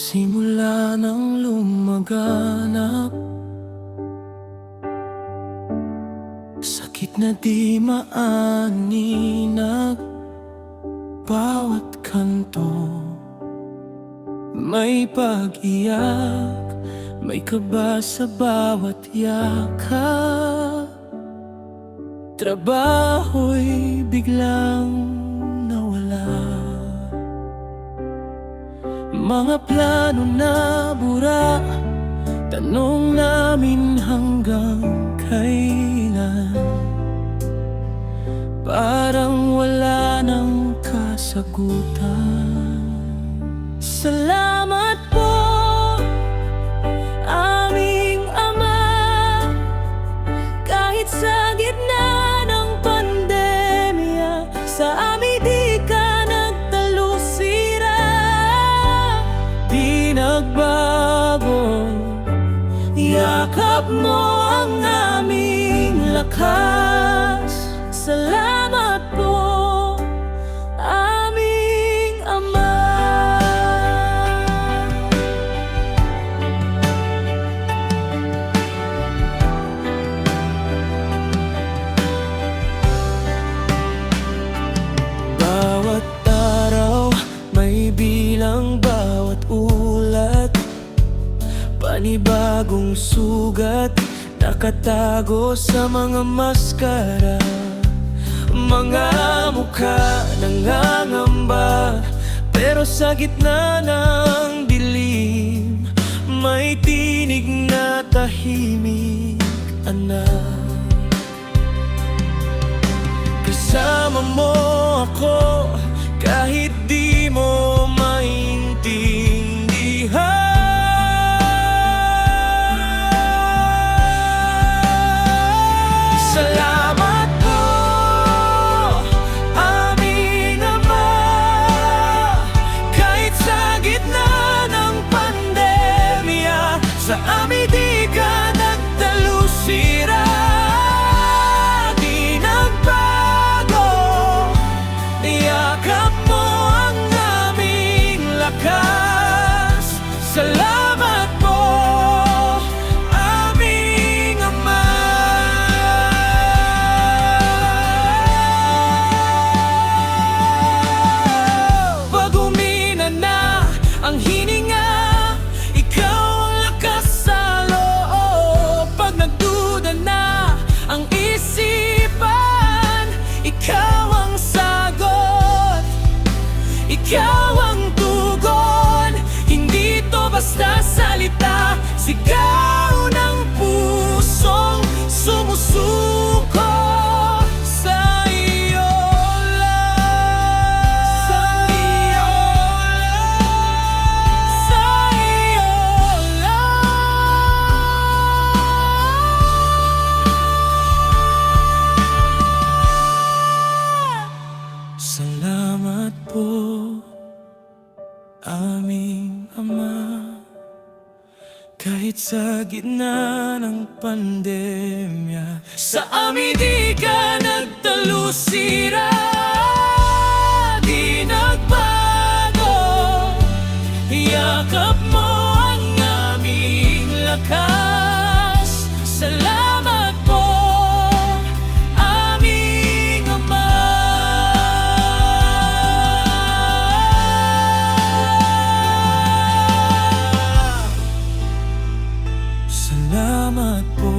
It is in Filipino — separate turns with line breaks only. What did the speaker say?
Simula nang lumaganap, sakit na di maaninag. Bawat kanto may pag-iyak, may kaba sa bawat yakap. Trabaho'y biglang nawala, mga plano na bura. Tanong namin hanggang kailan, parang wala nang kasagutan. Salamat po, aming Ama, kahit sa gitna ng pandemya, sa amin di ka nagtalusira. Di nagbago, yakap mo ang aming lakas. Salamat po, aming Ama. Bawat araw may bilang, bawat ulat panibagong sugat, nakatago sa mga maskara. Mga mukha nangangamba, pero sa gitna ng dilim may tinig na tahimik, anak. Kasama mo ako kahit di mo maintindihan. Salamat po, aming Ama, kahit sa gitna ng pandemya, sa amin di ka nagtalusira. Di nagbago, yakap mo ang aming lakas. Salamat po, aming Ama. Pag umina na ang hininga, ikaw ang lakas sa loob. Pag nagduda na ang isipan, ikaw ang sagot, ikaw ang tugon. Hindi to basta salita, sigaw ng pusong sumusuko sa iyo lang, sa iyo lang, sa iyo lang. Salamat po, aming Ama, kahit sa gitna ng pandemya, sa amin di ka nagtalusira. Di nagbago, yakap mo ang aming lakas. Salamat po, aming Ama. Salamat po.